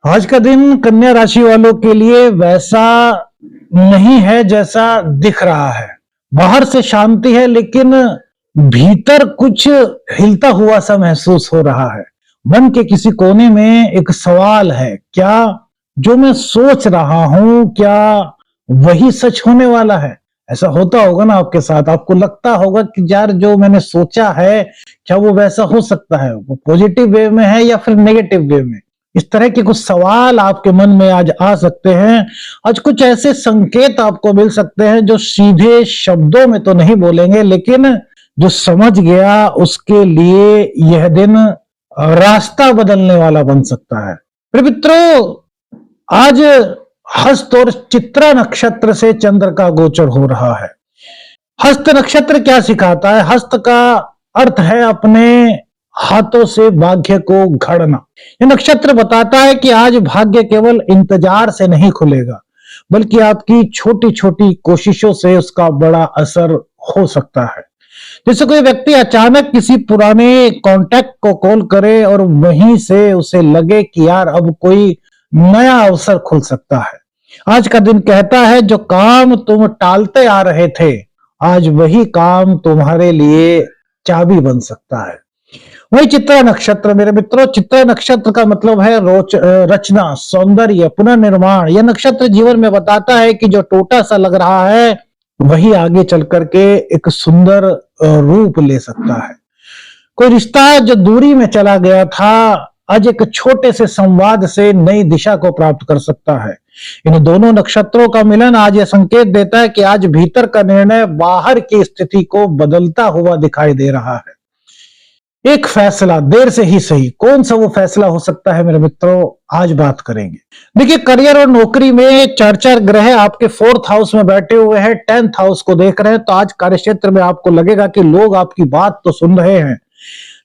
आज का दिन कन्या राशि वालों के लिए वैसा नहीं है जैसा दिख रहा है। बाहर से शांति है लेकिन भीतर कुछ हिलता हुआ सा महसूस हो रहा है। मन के किसी कोने में एक सवाल है, क्या जो मैं सोच रहा हूं क्या वही सच होने वाला है? ऐसा होता होगा ना आपके साथ, आपको लगता होगा कि यार जो मैंने सोचा है क्या वो वैसा हो सकता है? वो पॉजिटिव वे में है या फिर नेगेटिव वे में? इस तरह के कुछ सवाल आपके मन में आज आ सकते हैं। आज कुछ ऐसे संकेत आपको मिल सकते हैं जो सीधे शब्दों में तो नहीं बोलेंगे, लेकिन जो समझ गया उसके लिए यह दिन रास्ता बदलने वाला बन सकता है। मेरे मित्रों, आज हस्त और चित्रा नक्षत्र से चंद्र का गोचर हो रहा है। हस्त नक्षत्र क्या सिखाता है? हस्त का अर्थ है अपने हाथों से भाग्य को घड़ना। यह नक्षत्र बताता है कि आज भाग्य केवल इंतजार से नहीं खुलेगा, बल्कि आपकी छोटी छोटी कोशिशों से उसका बड़ा असर हो सकता है। जैसे कोई व्यक्ति अचानक किसी पुराने कांटेक्ट को कॉल करे और वहीं से उसे लगे कि यार अब कोई नया अवसर खुल सकता है। आज का दिन कहता है जो काम तुम टालते आ रहे थे, आज वही काम तुम्हारे लिए चाबी बन सकता है। वही चित्रा नक्षत्र, मेरे मित्रों, चित्रा नक्षत्र का मतलब है रचना, सौंदर्य, पुनर्निर्माण। यह नक्षत्र जीवन में बताता है कि जो टूटा सा लग रहा है वही आगे चल करके एक सुंदर रूप ले सकता है। कोई रिश्ता जो दूरी में चला गया था आज एक छोटे से संवाद से नई दिशा को प्राप्त कर सकता है। इन दोनों नक्षत्रों का मिलन आज यह संकेत देता है कि आज भीतर का निर्णय बाहर की स्थिति को बदलता हुआ दिखाई दे रहा है। एक फैसला, देर से ही सही। कौन सा वो फैसला हो सकता है मेरे मित्रों, आज बात करेंगे। देखिए, करियर और नौकरी में चार चार ग्रह आपके 4th हाउस में बैठे हुए हैं, 10th हाउस को देख रहे हैं, तो आज कार्यक्षेत्र में आपको लगेगा कि लोग आपकी बात तो सुन रहे हैं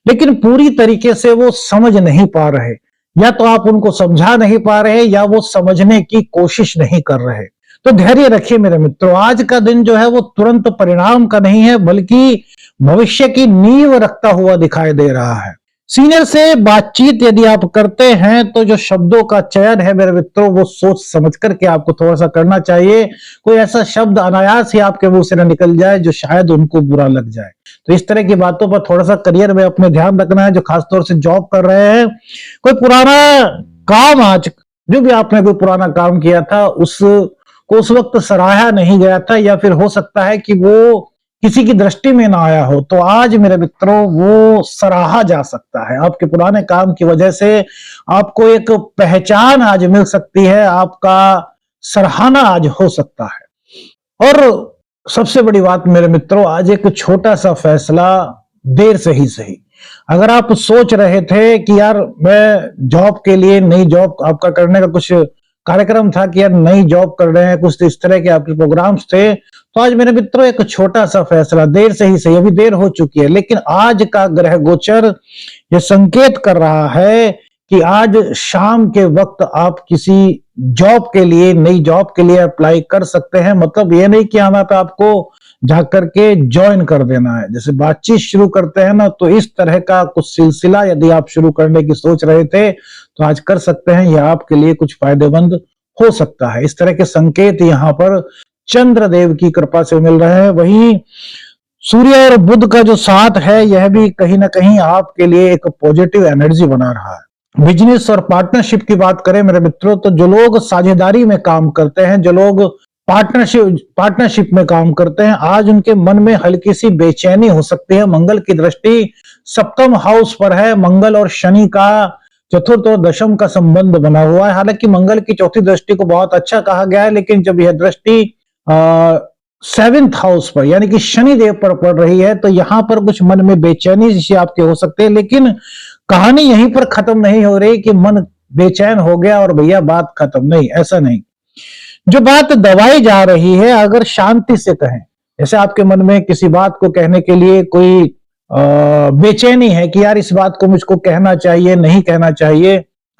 लेकिन पूरी तरीके से वो समझ नहीं पा रहे, या तो आप उनको समझा नहीं पा रहे या वो समझने की कोशिश नहीं कर रहे। तो धैर्य रखिए मेरे मित्रों, आज का दिन जो है वो तुरंत परिणाम का नहीं है बल्कि भविष्य की नींव रखता हुआ दिखाई दे रहा है। सीनियर से बातचीत यदि आप करते हैं तो जो शब्दों का चयन है मेरे मित्रों वो सोच समझ करके आपको थोड़ा सा करना चाहिए। कोई ऐसा शब्द अनायास ही आपके मुंह से न निकल जाए जो शायद उनको बुरा लग जाए। तो इस तरह की बातों पर थोड़ा सा करियर में अपने ध्यान रखना है। जो खासतौर से जॉब कर रहे हैं, कोई पुराना काम, आज जो भी आपने कोई पुराना काम किया था उसको उस वक्त सराहा नहीं गया था, या फिर हो सकता है कि वो किसी की दृष्टि में ना आया हो, तो आज मेरे मित्रों वो सराहा जा सकता है। आपके पुराने काम की वजह से आपको एक पहचान आज मिल सकती है, आपका सराहना आज हो सकता है। और सबसे बड़ी बात मेरे मित्रों, आज एक छोटा सा फैसला, देर से ही सही। अगर आप सोच रहे थे कि यार मैं जॉब के लिए, नई जॉब आपका करने का कुछ कार्यक्रम था कि यार नई जॉब कर रहे हैं, कुछ इस तरह के आपके प्रोग्राम्स थे, तो आज मेरे मित्रों एक छोटा सा फैसला, देर से ही सही, अभी देर हो चुकी है लेकिन आज का ग्रह गोचर ये संकेत कर रहा है कि आज शाम के वक्त आप किसी जॉब के लिए, नई जॉब के लिए अप्लाई कर सकते हैं। मतलब ये नहीं कि हमें पे आपको जाकर के ज्वाइन कर देना है। जैसे बातचीत शुरू करते हैं ना, तो इस तरह का कुछ सिलसिला यदि आप शुरू करने की सोच रहे थे तो आज कर सकते हैं। यह आपके लिए कुछ फायदेमंद हो सकता है। इस तरह के संकेत यहाँ पर चंद्रदेव की कृपा से मिल रहे हैं। वहीं सूर्य और बुध का जो साथ है यह भी कहीं ना कहीं आपके लिए एक पॉजिटिव एनर्जी बना रहा है। बिजनेस और पार्टनरशिप की बात करें मेरे मित्रों, तो जो लोग साझेदारी में काम करते हैं, जो लोग पार्टनरशिप में काम करते हैं, आज उनके मन में हल्की सी बेचैनी हो सकती है। मंगल की दृष्टि 7th हाउस पर है। मंगल और शनि का चतुर्थ और दशम का संबंध बना हुआ है। हालांकि मंगल की चौथी दृष्टि को बहुत अच्छा कहा गया है, लेकिन जब यह दृष्टि 7th हाउस पर यानी कि शनि देव पर पड़ रही है तो यहां पर कुछ मन में बेचैनी जैसी आपके हो सकते हैं। लेकिन कहानी यहीं पर खत्म नहीं हो रही कि मन बेचैन हो गया और भैया बात खत्म, नहीं, ऐसा नहीं। जो बात दबाई जा रही है, अगर शांति से कहें, जैसे आपके मन में किसी बात को कहने के लिए कोई बेचैनी है कि यार इस बात को मुझको कहना चाहिए, नहीं कहना चाहिए,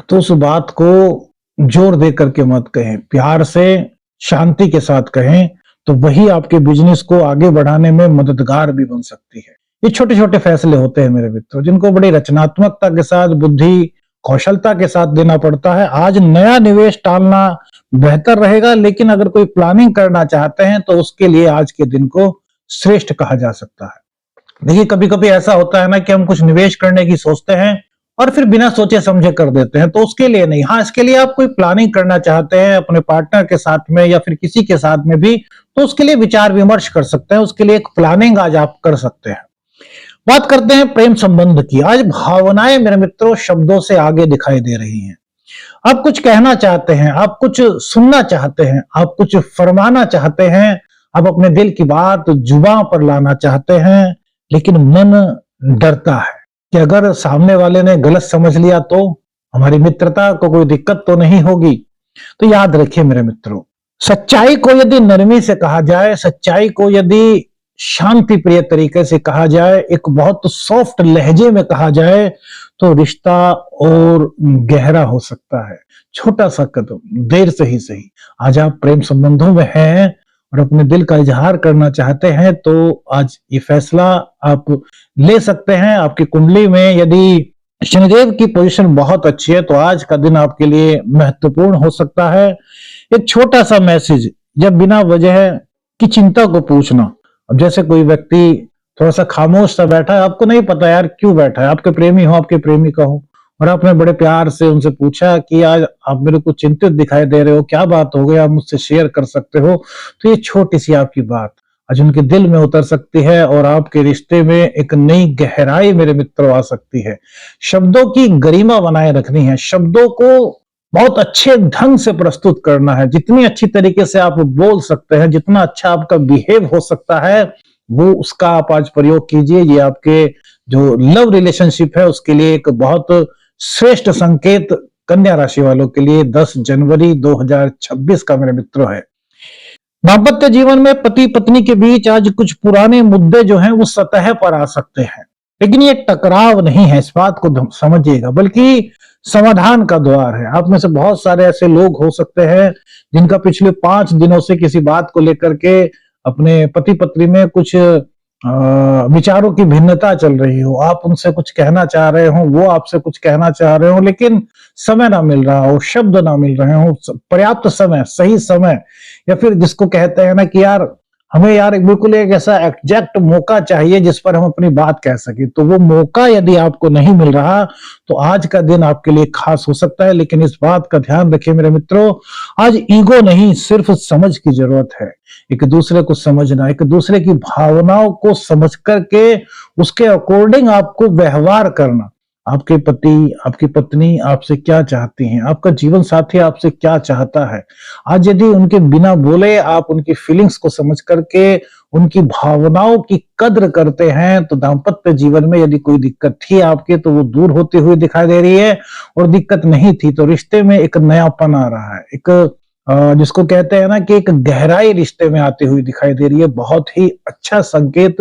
तो उस बात को जोर दे करके मत कहें, प्यार से, शांति के साथ कहें, तो वही आपके बिजनेस को आगे बढ़ाने में मददगार भी बन सकती है। ये छोटे छोटे फैसले होते हैं मेरे मित्रों, जिनको बड़ी रचनात्मकता के साथ, बुद्धि कौशलता के साथ देना पड़ता है। आज नया निवेश टालना बेहतर रहेगा, लेकिन अगर कोई प्लानिंग करना चाहते हैं तो उसके लिए आज के दिन को श्रेष्ठ कहा जा सकता है। देखिए, कभी-कभी ऐसा होता है ना कि हम कुछ निवेश करने की सोचते हैं और फिर बिना सोचे समझे कर देते हैं, तो उसके लिए नहीं। हाँ, इसके लिए आप कोई प्लानिंग करना चाहते हैं अपने पार्टनर के साथ में या फिर किसी के साथ में भी, तो उसके लिए विचार विमर्श कर सकते हैं, उसके लिए एक प्लानिंग आज आप कर सकते हैं। बात करते हैं प्रेम संबंध की। आज भावनाएं मेरे मित्रों शब्दों से आगे दिखाई दे रही हैं। आप कुछ कहना चाहते हैं, आप कुछ सुनना चाहते हैं, आप कुछ फरमाना चाहते हैं, आप अपने दिल की बात जुबां पर लाना चाहते हैं, लेकिन मन डरता है कि अगर सामने वाले ने गलत समझ लिया तो हमारी मित्रता को कोई दिक्कत तो नहीं होगी। तो याद रखिए मेरे मित्रों, सच्चाई को यदि नरमी से कहा जाए, सच्चाई को यदि शांति प्रिय तरीके से कहा जाए, एक बहुत सॉफ्ट लहजे में कहा जाए, तो रिश्ता और गहरा हो सकता है। छोटा सा कदम, देर से ही सही। आज आप प्रेम संबंधों में हैं और अपने दिल का इजहार करना चाहते हैं, तो आज ये फैसला आप ले सकते हैं। आपकी कुंडली में यदि शनिदेव की पोजीशन बहुत अच्छी है, तो आज का दिन आपके लिए महत्वपूर्ण हो सकता है। एक छोटा सा मैसेज, जब बिना वजह की चिंता को पूछना। अब जैसे कोई व्यक्ति थोड़ा सा खामोश सा बैठा है, आपको नहीं पता यार क्यों बैठा है, आपके प्रेमी हो, आपके प्रेमिका हो, और आपने बड़े प्यार से उनसे पूछा कि आज आप मेरे को चिंतित दिखाई दे रहे हो, क्या बात हो गई, आप मुझसे शेयर कर सकते हो। तो ये छोटी सी आपकी बात आज उनके दिल में उतर सकती है और आपके रिश्ते में एक नई गहराई मेरे मित्रों आ सकती है। शब्दों की गरिमा बनाए रखनी है, शब्दों को बहुत अच्छे ढंग से प्रस्तुत करना है। जितनी अच्छी तरीके से आप बोल सकते हैं, जितना अच्छा आपका बिहेव हो सकता है, वो उसका आप आज प्रयोग कीजिए। ये आपके जो लव रिलेशनशिप है उसके लिए एक बहुत श्रेष्ठ संकेत कन्या राशि वालों के लिए 10 जनवरी 2026 का मेरे मित्रों है। दाम्पत्य जीवन में पति पत्नी के बीच आज कुछ पुराने मुद्दे जो हैं वो सतह पर आ सकते हैं, लेकिन ये टकराव नहीं है, इस बात को समझिएगा, बल्कि समाधान का द्वार है। आप में से बहुत सारे ऐसे लोग हो सकते हैं जिनका पिछले 5 दिनों से किसी बात को लेकर के अपने पति पत्नी में कुछ विचारों की भिन्नता चल रही हो। आप उनसे कुछ कहना चाह रहे हो, वो आपसे कुछ कहना चाह रहे हो, लेकिन समय ना मिल रहा हो, शब्द ना मिल रहे हो, पर्याप्त समय, सही समय, या फिर जिसको कहते हैं ना कि यार हमें यार बिल्कुल एक ऐसा एग्जैक्ट मौका चाहिए जिस पर हम अपनी बात कह सकें। तो वो मौका यदि आपको नहीं मिल रहा, तो आज का दिन आपके लिए खास हो सकता है। लेकिन इस बात का ध्यान रखिए मेरे मित्रों, आज ईगो नहीं, सिर्फ समझ की जरूरत है। एक दूसरे को समझना, एक दूसरे की भावनाओं को समझ करके उसके अकॉर्डिंग आपको व्यवहार करना। आपके पति, आपकी पत्नी आपसे क्या चाहती हैं, आपका जीवन साथी आपसे क्या चाहता है। आज यदि उनके बिना बोले आप उनकी फीलिंग्स को समझ करके उनकी भावनाओं की कद्र करते हैं, तो दाम्पत्य जीवन में यदि कोई दिक्कत थी आपके, तो वो दूर होती हुई दिखाई दे रही है, और दिक्कत नहीं थी तो रिश्ते में एक नयापन आ रहा है। एक जिसको कहते हैं ना कि एक गहराई रिश्ते में आती हुई दिखाई दे रही है। बहुत ही अच्छा संकेत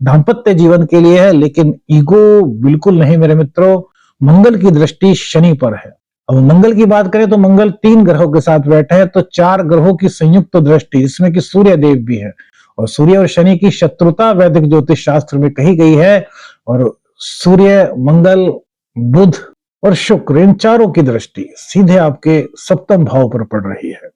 दाम्पत्य जीवन के लिए है, लेकिन ईगो बिल्कुल नहीं मेरे मित्रों। मंगल की दृष्टि शनि पर है। अब मंगल की बात करें तो मंगल 3 ग्रहों के साथ बैठे हैं, तो 4 ग्रहों की संयुक्त दृष्टि, इसमें कि सूर्य देव भी है, और सूर्य और शनि की शत्रुता वैदिक ज्योतिष शास्त्र में कही गई है। और सूर्य, मंगल, बुध और शुक्र, इन चारों की दृष्टि सीधे आपके सप्तम भाव पर पड़ रही है।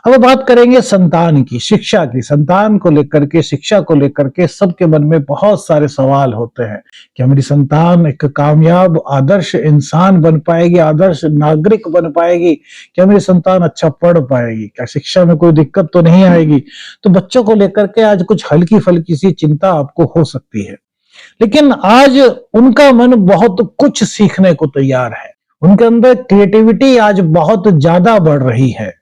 अब बात करेंगे संतान की, शिक्षा की। संतान को लेकर के, शिक्षा को लेकर के सबके मन में बहुत सारे सवाल होते हैं। क्या मेरी संतान एक कामयाब आदर्श इंसान बन पाएगी, आदर्श नागरिक बन पाएगी? क्या मेरी संतान अच्छा पढ़ पाएगी? क्या शिक्षा में कोई दिक्कत तो नहीं आएगी? तो बच्चों को लेकर के आज कुछ हल्की फल्की सी चिंता आपको हो सकती है, लेकिन आज उनका मन बहुत कुछ सीखने को तैयार है। उनके अंदर क्रिएटिविटी आज बहुत ज्यादा बढ़ रही है।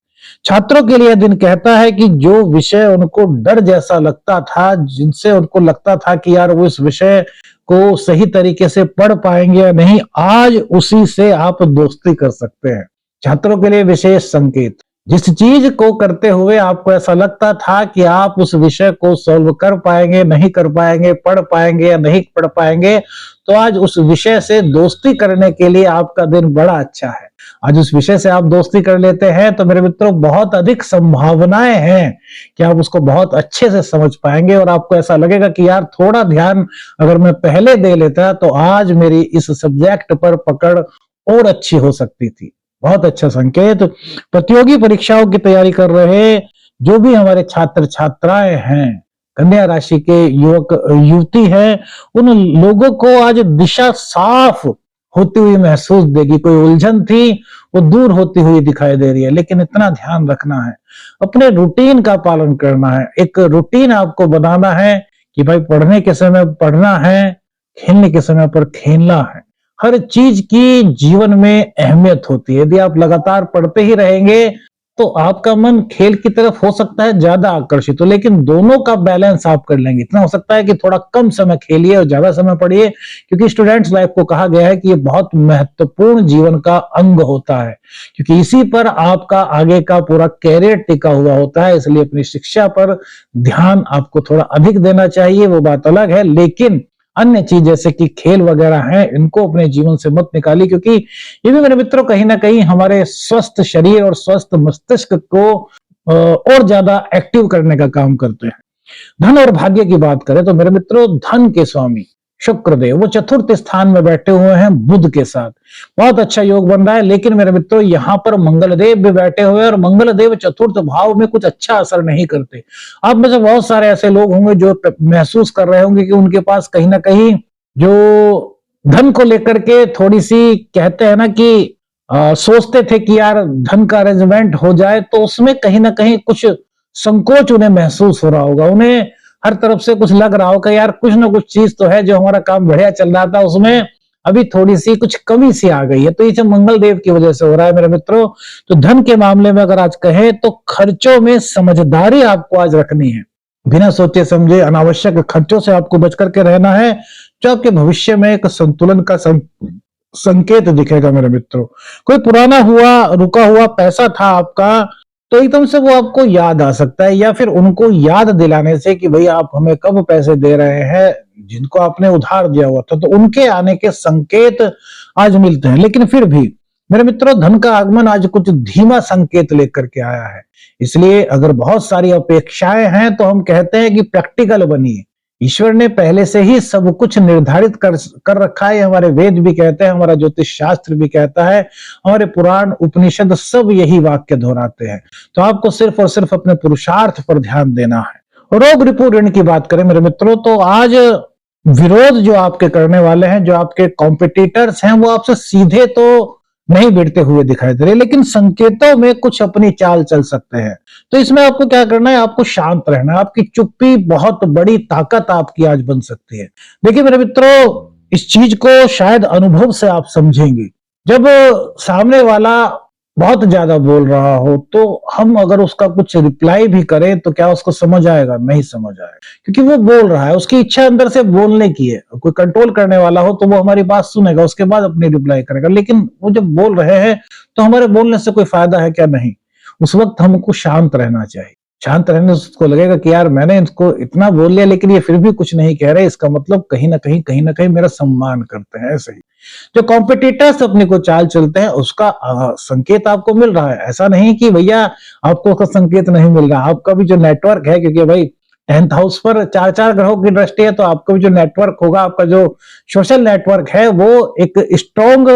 छात्रों के लिए दिन कहता है कि जो विषय उनको डर जैसा लगता था, जिनसे उनको लगता था कि यार वो इस विषय को सही तरीके से पढ़ पाएंगे या नहीं, आज उसी से आप दोस्ती कर सकते हैं। छात्रों के लिए विशेष संकेत, जिस चीज को करते हुए आपको ऐसा लगता था कि आप उस विषय को सॉल्व कर पाएंगे, नहीं कर पाएंगे, पढ़ पाएंगे या नहीं पढ़ पाएंगे, तो आज उस विषय से दोस्ती करने के लिए आपका दिन बड़ा अच्छा है। आज उस विषय से आप दोस्ती कर लेते हैं तो मेरे मित्रों बहुत अधिक संभावनाएं हैं कि आप उसको बहुत अच्छे से समझ पाएंगे, और आपको ऐसा लगेगा कि यार थोड़ा ध्यान अगर मैं पहले दे लेता तो आज मेरी इस सब्जेक्ट पर पकड़ और अच्छी हो सकती थी। बहुत अच्छा संकेत। प्रतियोगी परीक्षाओं की तैयारी कर रहे जो भी हमारे छात्र छात्राएं हैं, कन्या राशि के युवक युवती हैं, उन लोगों को आज दिशा साफ होती हुई महसूस देगी। कोई उलझन थी वो दूर होती हुई दिखाई दे रही है। लेकिन इतना ध्यान रखना है, अपने रूटीन का पालन करना है। एक रूटीन आपको बनाना है कि भाई पढ़ने के समय पढ़ना है, खेलने के समय पर खेलना है। हर चीज की जीवन में अहमियत होती है। यदि आप लगातार पढ़ते ही रहेंगे तो आपका मन खेल की तरफ हो सकता है ज्यादा आकर्षित हो, लेकिन दोनों का बैलेंस आप कर लेंगे। इतना हो सकता है कि थोड़ा कम समय खेलिए और ज्यादा समय पढ़िए, क्योंकि स्टूडेंट्स लाइफ को कहा गया है कि ये बहुत महत्वपूर्ण जीवन का अंग होता है, क्योंकि इसी पर आपका आगे का पूरा कैरियर टिका हुआ होता है। इसलिए अपनी शिक्षा पर ध्यान आपको थोड़ा अधिक देना चाहिए, वो बात अलग है। लेकिन अन्य चीज जैसे कि खेल वगैरह हैं, इनको अपने जीवन से मत निकालिए, क्योंकि ये भी मेरे मित्रों कहीं ना कहीं हमारे स्वस्थ शरीर और स्वस्थ मस्तिष्क को और ज्यादा एक्टिव करने का काम करते हैं। धन और भाग्य की बात करें तो मेरे मित्रों, धन के स्वामी शुक्रदेव वो चतुर्थ स्थान में बैठे हुए हैं बुध के साथ। बहुत अच्छा योग बन रहा है। लेकिन मेरे मित्रों, यहाँ पर मंगलदेव भी बैठे हुए हैं और मंगलदेव चतुर्थ भाव में कुछ अच्छा असर नहीं करते। आप में से बहुत सारे ऐसे लोग होंगे जो महसूस कर रहे होंगे कि उनके पास कहीं ना कहीं जो धन को लेकर के थोड़ी सी, कहते हैं ना कि सोचते थे कि यार धन का अरेंजमेंट हो जाए, तो उसमें कहीं ना कहीं कुछ संकोच उन्हें महसूस हो रहा होगा। उन्हें हर तरफ से कुछ लग रहा होगा यार कुछ ना कुछ चीज तो है, जो हमारा काम बढ़िया चल रहा था उसमें अभी थोड़ी सी कुछ कमी सी आ गई है। तो ये सब मंगल देव की वजह से हो रहा है मेरे मित्रों। तो धन के मामले में अगर आज कहें तो खर्चों में समझदारी आपको आज रखनी है। बिना सोचे समझे अनावश्यक खर्चों से आपको बच करके रहना है, जो आपके भविष्य में एक संतुलन का संकेत दिखेगा मेरे मित्रों। कोई पुराना हुआ रुका हुआ पैसा था आपका, तो एकदम से वो आपको याद आ सकता है, या फिर उनको याद दिलाने से कि भाई आप हमें कब पैसे दे रहे हैं, जिनको आपने उधार दिया हुआ था, तो उनके आने के संकेत आज मिलते हैं। लेकिन फिर भी मेरे मित्रों, धन का आगमन आज कुछ धीमा संकेत लेकर के आया है। इसलिए अगर बहुत सारी अपेक्षाएं हैं तो हम कहते हैं कि प्रैक्टिकल बनिए। ईश्वर ने पहले से ही सब कुछ निर्धारित कर रखा है। हमारे वेद भी कहते हैं, हमारा ज्योतिष शास्त्र भी कहता है, हमारे पुराण उपनिषद सब यही वाक्य दोहराते हैं। तो आपको सिर्फ और सिर्फ अपने पुरुषार्थ पर ध्यान देना है। रोग रिपू ऋण की बात करें मेरे मित्रों, तो आज विरोध जो आपके करने वाले हैं, जो आपके कॉम्पिटिटर्स हैं, वो आपसे सीधे तो नहीं भिड़ते हुए दिखाई दे रहे, लेकिन संकेतों में कुछ अपनी चाल चल सकते हैं। तो इसमें आपको क्या करना है, आपको शांत रहना है। आपकी चुप्पी बहुत बड़ी ताकत आपकी आज बन सकती है। देखिए मेरे मित्रों, इस चीज को शायद अनुभव से आप समझेंगे। जब सामने वाला बहुत ज्यादा बोल रहा हो तो हम अगर उसका कुछ रिप्लाई भी करें तो क्या उसको समझ आएगा? नहीं समझ आएगा, क्योंकि वो बोल रहा है, उसकी इच्छा अंदर से बोलने की है। कोई कंट्रोल करने वाला हो तो वो हमारी बात सुनेगा, उसके बाद अपनी रिप्लाई करेगा। लेकिन वो जब बोल रहे हैं तो हमारे बोलने से कोई फायदा है क्या? नहीं। उस वक्त हमको शांत रहना चाहिए। शांत रहने से उसको लगेगा कि यार मैंने इसको इतना बोल लिया लेकिन ये फिर भी कुछ नहीं कह रहे, इसका मतलब कहीं ना कहीं मेरा सम्मान करते हैं। ऐसे ही जो कॉम्पिटिटर्स अपने को चाल चलते हैं उसका संकेत आपको मिल रहा है। ऐसा नहीं कि भैया आपको उसका संकेत नहीं मिल रहा। आपका भी जो नेटवर्क है, क्योंकि भाई 10th हाउस पर 4 ग्रहों की दृष्टि है, तो आपका भी जो नेटवर्क होगा, आपका जो सोशल नेटवर्क है, वो एक स्ट्रॉन्ग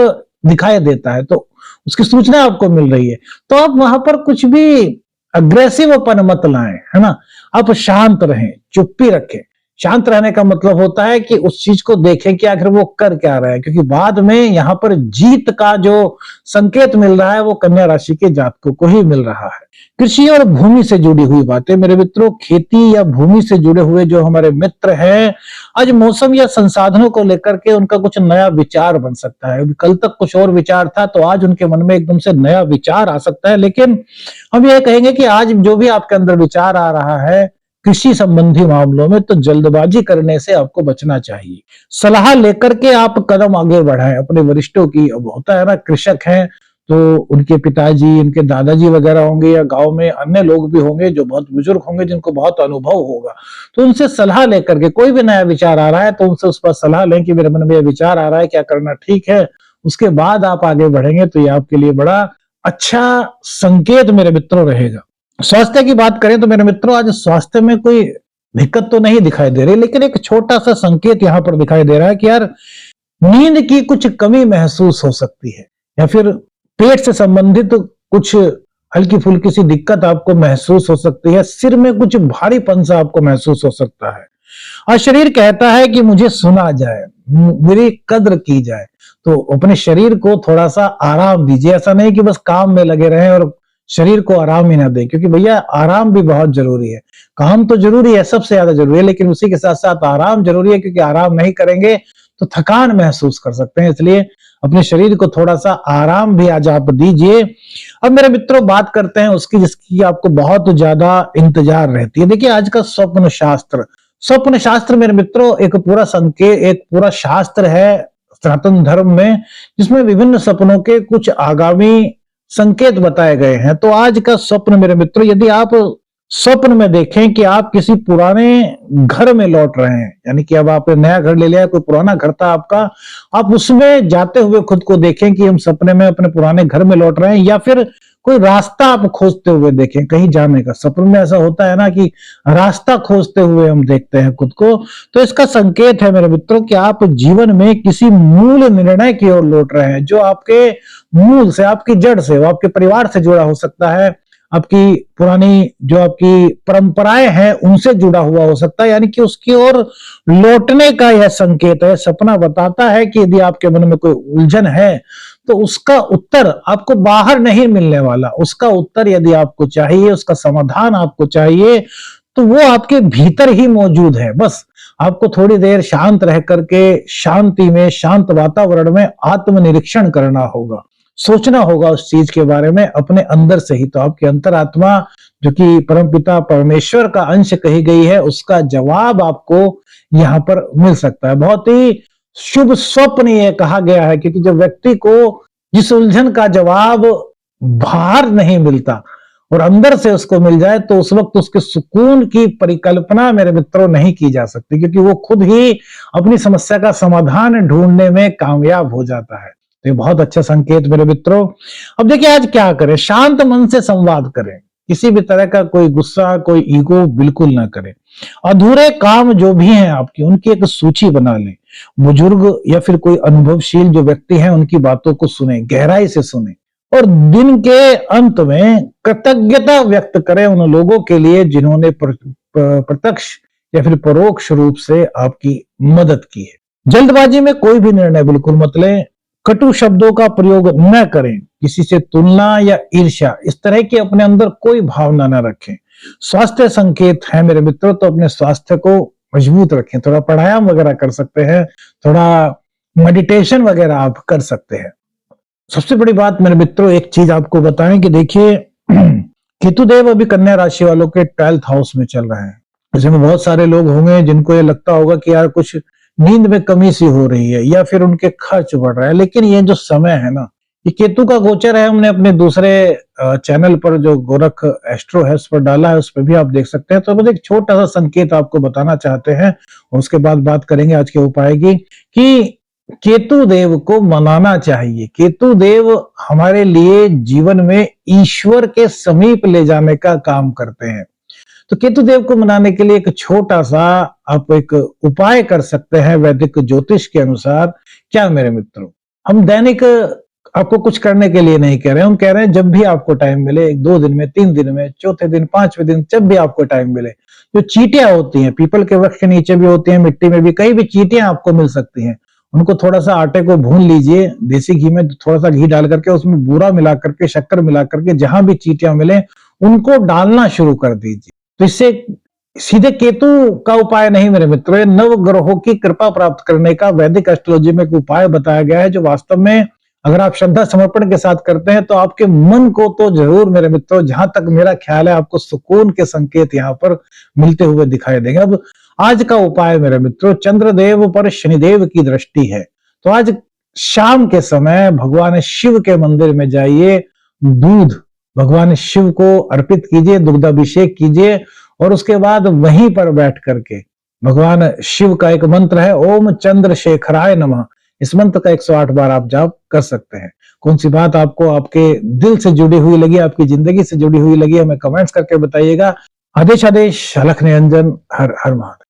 दिखाई देता है, तो उसकी सूचना आपको मिल रही है। तो आप वहां पर कुछ भी अग्रेसिवपन मत लाएं, है ना। आप शांत रहें, चुप्पी रखें। शांत रहने का मतलब होता है कि उस चीज को देखें कि आखिर वो कर क्या रहा है, क्योंकि बाद में यहाँ पर जीत का जो संकेत मिल रहा है वो कन्या राशि के जातकों को ही मिल रहा है। कृषि और भूमि से जुड़ी हुई बातें मेरे मित्रों, खेती या भूमि से जुड़े हुए जो हमारे मित्र हैं, आज मौसम या संसाधनों को लेकर के उनका कुछ नया विचार बन सकता है। कल तक कुछ और विचार था, तो आज उनके मन में एकदम से नया विचार आ सकता है। लेकिन हम यह कहेंगे कि आज जो भी आपके अंदर विचार आ रहा है कृषि संबंधी मामलों में, तो जल्दबाजी करने से आपको बचना चाहिए। सलाह लेकर के आप कदम आगे बढ़ाएं अपने वरिष्ठों की। अब होता है ना, कृषक हैं तो उनके पिताजी, उनके दादाजी वगैरह होंगे, या गांव में अन्य लोग भी होंगे जो बहुत बुजुर्ग होंगे, जिनको बहुत अनुभव होगा, तो उनसे सलाह लेकर के कोई भी नया विचार आ रहा है तो उनसे उस पर सलाह लें कि मेरे मन में यह विचार आ रहा है, क्या करना ठीक है। उसके बाद आप आगे बढ़ेंगे तो ये आपके लिए बड़ा अच्छा संकेत मेरे मित्रों रहेगा। स्वास्थ्य की बात करें तो मेरे मित्रों, आज स्वास्थ्य में कोई दिक्कत तो नहीं दिखाई दे रही, लेकिन एक छोटा सा संकेत यहाँ पर दिखाई दे रहा है कि यार नींद की कुछ कमी महसूस हो सकती है। या फिर पेट से संबंधित कुछ हल्की फुल्की सी दिक्कत आपको महसूस हो सकती है, सिर में कुछ भारीपन सा आपको महसूस हो सकता है और शरीर कहता है कि मुझे सुना जाए, मेरी कद्र की जाए। तो अपने शरीर को थोड़ा सा आराम दीजिए। ऐसा नहीं कि बस काम में लगे रहें और शरीर को आराम ही ना दें, क्योंकि भैया आराम भी बहुत जरूरी है। काम तो जरूरी है, सबसे ज्यादा जरूरी है, लेकिन उसी के साथ साथ आराम जरूरी है, क्योंकि आराम नहीं करेंगे तो थकान महसूस कर सकते हैं। इसलिए अपने शरीर को थोड़ा सा आराम भी आज आप दीजिए। अब मेरे मित्रों बात करते हैं उसकी जिसकी आपको बहुत ज्यादा इंतजार रहती है। देखिए आज का स्वप्न शास्त्र, स्वप्न शास्त्र मेरे मित्रों एक पूरा संकेत, एक पूरा शास्त्र है सनातन धर्म में, जिसमें विभिन्न सपनों के कुछ आगामी संकेत बताए गए हैं। तो आज का स्वप्न मेरे मित्रों, यदि आप स्वप्न में देखें कि आप किसी पुराने घर में लौट रहे हैं, यानी कि अब आपने नया घर ले लिया, कोई पुराना घर था आपका, आप उसमें जाते हुए खुद को देखें कि हम सपने में अपने पुराने घर में लौट रहे हैं, या फिर कोई रास्ता आप खोजते हुए देखें कहीं जाने का। सपने में ऐसा होता है ना कि रास्ता खोजते हुए हम देखते हैं खुद को, तो इसका संकेत है मेरे मित्रों कि आप जीवन में किसी मूल निर्णय की ओर लौट रहे हैं, जो आपके मूल से, आपकी जड़ से, वो आपके परिवार से जुड़ा हो सकता है, आपकी पुरानी जो आपकी परंपराएं हैं उनसे जुड़ा हुआ हो सकता है, यानी कि उसकी ओर लौटने का यह संकेत है। सपना बताता है कि यदि आपके मन में कोई उलझन है तो उसका उत्तर आपको बाहर नहीं मिलने वाला, उसका उत्तर यदि आपको चाहिए, उसका समाधान आपको चाहिए, तो वो आपके भीतर ही मौजूद है। बस आपको थोड़ी देर शांत रह करके शांति में, शांत वातावरण में आत्मनिरीक्षण करना होगा, सोचना होगा उस चीज के बारे में अपने अंदर से ही। तो आपकी अंतरात्मा जो कि परमपिता परमेश्वर का अंश कही गई है, उसका जवाब आपको यहाँ पर मिल सकता है। बहुत ही शुभ स्वप्न ये कहा गया है, क्योंकि जब व्यक्ति को जिस उलझन का जवाब बाहर नहीं मिलता और अंदर से उसको मिल जाए, तो उस वक्त उसके सुकून की परिकल्पना मेरे मित्रों नहीं की जा सकती, क्योंकि वो खुद ही अपनी समस्या का समाधान ढूंढने में कामयाब हो जाता है। तो ये बहुत अच्छा संकेत मेरे मित्रों। अब देखिए आज क्या करें, शांत मन से संवाद करें, किसी भी तरह का कोई गुस्सा, कोई ईगो बिल्कुल ना करें। अधूरे काम जो भी हैं आपकी, उनकी एक सूची बना लें। बुजुर्ग या फिर कोई अनुभवशील जो व्यक्ति हैं उनकी बातों को सुने, गहराई से सुने, और दिन के अंत में कृतज्ञता व्यक्त करें उन लोगों के लिए जिन्होंने प्रत्यक्ष या फिर परोक्ष रूप से आपकी मदद की है। जल्दबाजी में कोई भी निर्णय बिल्कुल मत लें, कटु शब्दों का प्रयोग न करें, किसी से तुलना या ईर्ष्या इस तरह की अपने अंदर कोई भावना न रखें। स्वास्थ्य संकेत है मेरे मित्रों, तो अपने स्वास्थ्य को मजबूत रखें। थोड़ा प्राणायाम वगैरह कर सकते हैं, थोड़ा मेडिटेशन वगैरह आप कर सकते हैं। सबसे बड़ी बात मेरे मित्रों एक चीज आपको बताएं कि देखिए केतुदेव अभी कन्या राशि वालों के 12th हाउस में चल रहे हैं। इसमें बहुत सारे लोग होंगे जिनको ये लगता होगा कि यार कुछ नींद में कमी सी हो रही है या फिर उनके खर्च बढ़ रहा है, लेकिन ये जो समय है ना, ये केतु का गोचर है। हमने अपने दूसरे चैनल पर जो गोरख एस्ट्रो है उस पर डाला है, उस पर भी आप देख सकते हैं। तो बस एक छोटा सा संकेत आपको बताना चाहते हैं और उसके बाद बात करेंगे आज के उपाय की, कि केतु देव को मनाना चाहिए। केतु देव हमारे लिए जीवन में ईश्वर के समीप ले जाने का काम करते हैं। तो केतु देव को मनाने के लिए एक छोटा सा आप एक उपाय कर सकते हैं वैदिक ज्योतिष के अनुसार। क्या मेरे मित्रों, हम दैनिक आपको कुछ करने के लिए नहीं कह रहे हैं, हम कह रहे हैं जब भी आपको टाइम मिले, 2 दिन में, 3 दिन में, चौथे दिन, 5वें दिन, जब भी आपको टाइम मिले, जो चींटियां होती हैं, पीपल के वृक्ष के नीचे भी होती हैं, मिट्टी में भी कहीं भी चींटियां आपको मिल सकती हैं, उनको थोड़ा सा आटे को भून लीजिए, देसी घी में थोड़ा सा घी डाल करके, उसमें बूरा मिला करके, शक्कर मिला करके, जहां भी चींटियां मिले उनको डालना शुरू कर दीजिए। तो इससे सीधे केतु का उपाय नहीं मेरे मित्रों, नव ग्रहों की कृपा प्राप्त करने का वैदिक एस्ट्रोलॉजी में एक उपाय बताया गया है, जो वास्तव में अगर आप श्रद्धा समर्पण के साथ करते हैं तो आपके मन को तो जरूर मेरे मित्रों, जहां तक मेरा ख्याल है, आपको सुकून के संकेत यहाँ पर मिलते हुए दिखाई देंगे। अब आज का उपाय मेरे मित्रों, चंद्रदेव पर शनिदेव की दृष्टि है, तो आज शाम के समय भगवान शिव के मंदिर में जाइए, दूध भगवान शिव को अर्पित कीजिए, दुग्धाभिषेक कीजिए, और उसके बाद वहीं पर बैठ करके भगवान शिव का एक मंत्र है, ओम चंद्रशेखराय नमः, इस मंत्र का 108 बार आप जाप कर सकते हैं। कौन सी बात आपको आपके दिल से जुड़ी हुई लगी, आपकी जिंदगी से जुड़ी हुई लगी, हमें कमेंट्स करके बताइएगा। आदेश आदेश, अलख निरंजन, हर हर महादेव।